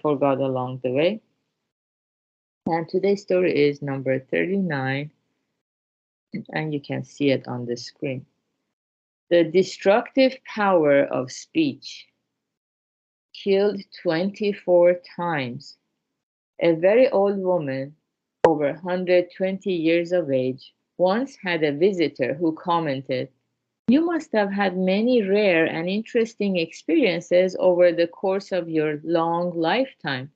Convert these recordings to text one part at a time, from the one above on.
forgot along the way. And today's story is number 39, and you can see it on the screen. The destructive power of speech. Killed 24 times. A very old woman, over 120 years of age, once had a visitor who commented, "You must have had many rare and interesting experiences over the course of your long lifetime.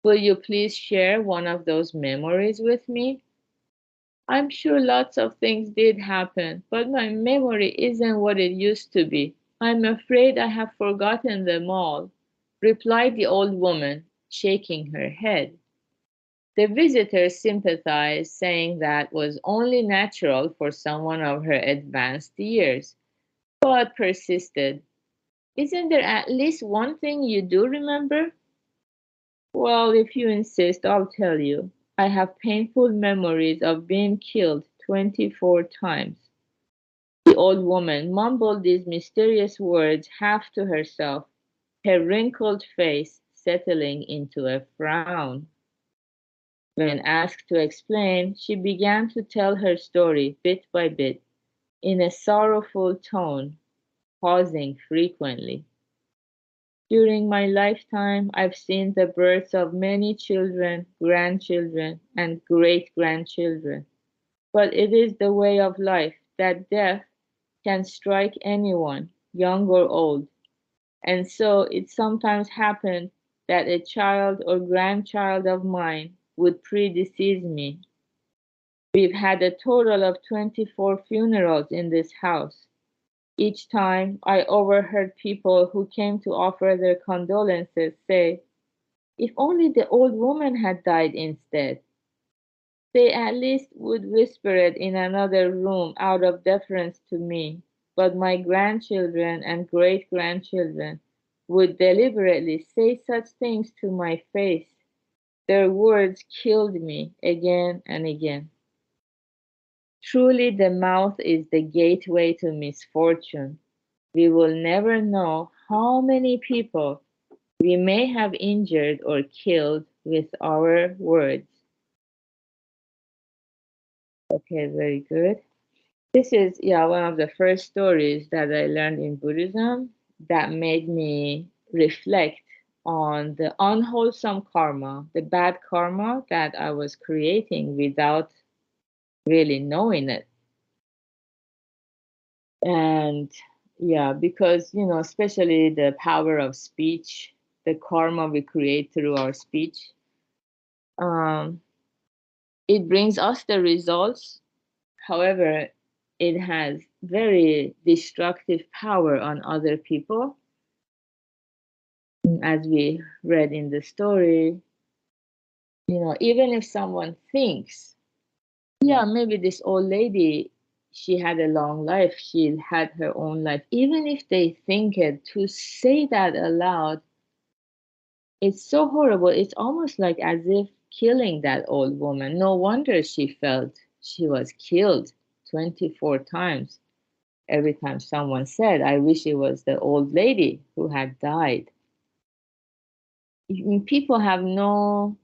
Will you please share one of those memories with me?" "I'm sure lots of things did happen, but my memory isn't what it used to be. I'm afraid I have forgotten them all," replied the old woman, shaking her head. The visitor sympathized, saying that was only natural for someone of her advanced years, but persisted. "Isn't there at least one thing you do remember?" "Well, if you insist, I'll tell you. I have painful memories of being killed 24 times." The old woman mumbled these mysterious words half to herself, her wrinkled face settling into a frown. When asked to explain, she began to tell her story bit by bit, in a sorrowful tone, pausing frequently. "During my lifetime, I've seen the births of many children, grandchildren, and great grandchildren. But it is the way of life that death can strike anyone, young or old. And so it sometimes happened that a child or grandchild of mine would predecease me. We've had a total of 24 funerals in this house. Each time I overheard people who came to offer their condolences say, 'If only the old woman had died instead.' They at least would whisper it in another room out of deference to me, but my grandchildren and great grandchildren would deliberately say such things to my face. Their words killed me again and again. Truly, the mouth is the gateway to misfortune. We will never know how many people we may have injured or killed with our words." Okay, very good. This is, yeah, one of the first stories that I learned in Buddhism that made me reflect on the unwholesome karma, the bad karma that I was creating without really knowing it. And yeah, because, especially the power of speech, the karma we create through our speech, um, it brings us the results. However, it has very destructive power on other people. As we read in the story, even if someone thinks, yeah, maybe this old lady, she had a long life, she had her own life, even if they think it, to say that aloud, it's so horrible. It's almost like as if killing that old woman. No wonder she felt she was killed 24 times. Every time someone said, "I wish it was the old lady who had died." People have no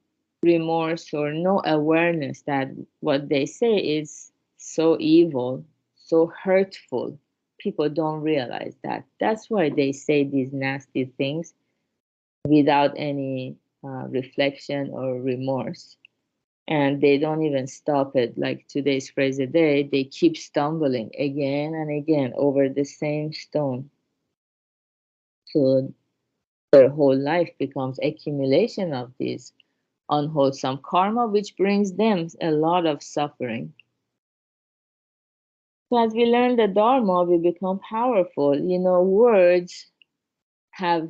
remorse or no awareness that what they say is so evil, so hurtful. People don't realize that. That's why they say these nasty things without any reflection or remorse. And they don't even stop it. Like today's phrase a day, they keep stumbling again and again over the same stone. So their whole life becomes accumulation of this unwholesome karma, which brings them a lot of suffering. So as we learn the Dharma, we become powerful. Words have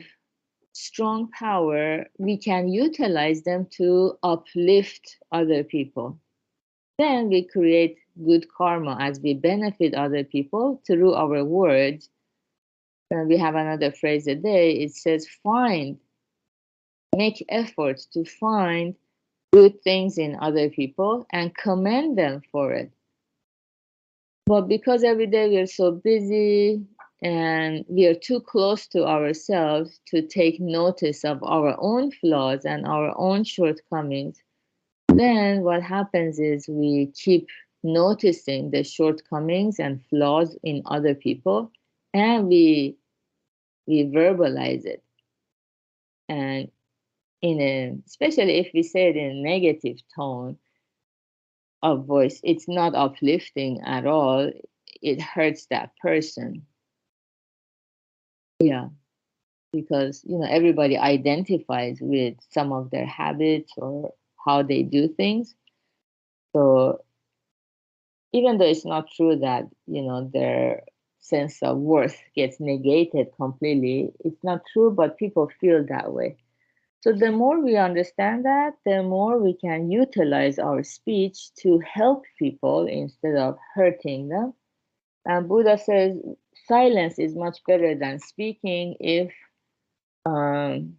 strong power. We can utilize them to uplift other people. Then we create good karma as we benefit other people through our words. And we have another phrase a day. It says, make efforts to find good things in other people and commend them for it. But because every day we're so busy, and we are too close to ourselves to take notice of our own flaws and our own shortcomings, then what happens is we keep noticing the shortcomings and flaws in other people, and we verbalize it. And especially if we say it in a negative tone of voice, it's not uplifting at all. It hurts that person. Yeah, because everybody identifies with some of their habits or how they do things. So even though it's not true that their sense of worth gets negated completely, it's not true, but people feel that way. So the more we understand that, the more we can utilize our speech to help people instead of hurting them. And Buddha says silence is much better than speaking um,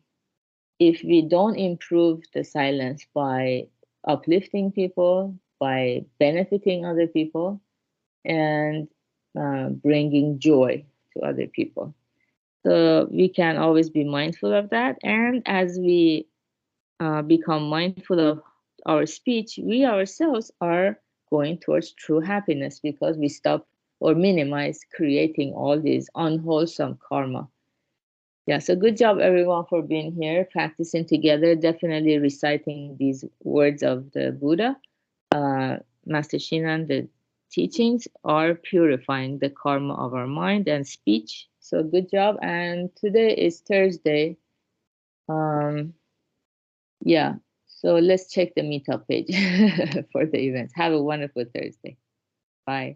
if we don't improve the silence by uplifting people, by benefiting other people, and bringing joy to other people. So we can always be mindful of that. And as we become mindful of our speech, we ourselves are going towards true happiness because we stop or minimize creating all these unwholesome karma. Yeah, so good job everyone for being here, practicing together, definitely reciting these words of the Buddha. Master Shinan, the teachings are purifying the karma of our mind and speech. So good job. And today is Thursday. Um, yeah, so let's check the meetup page for the events. Have a wonderful Thursday. Bye.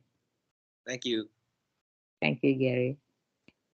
Thank you. Thank you, Gary.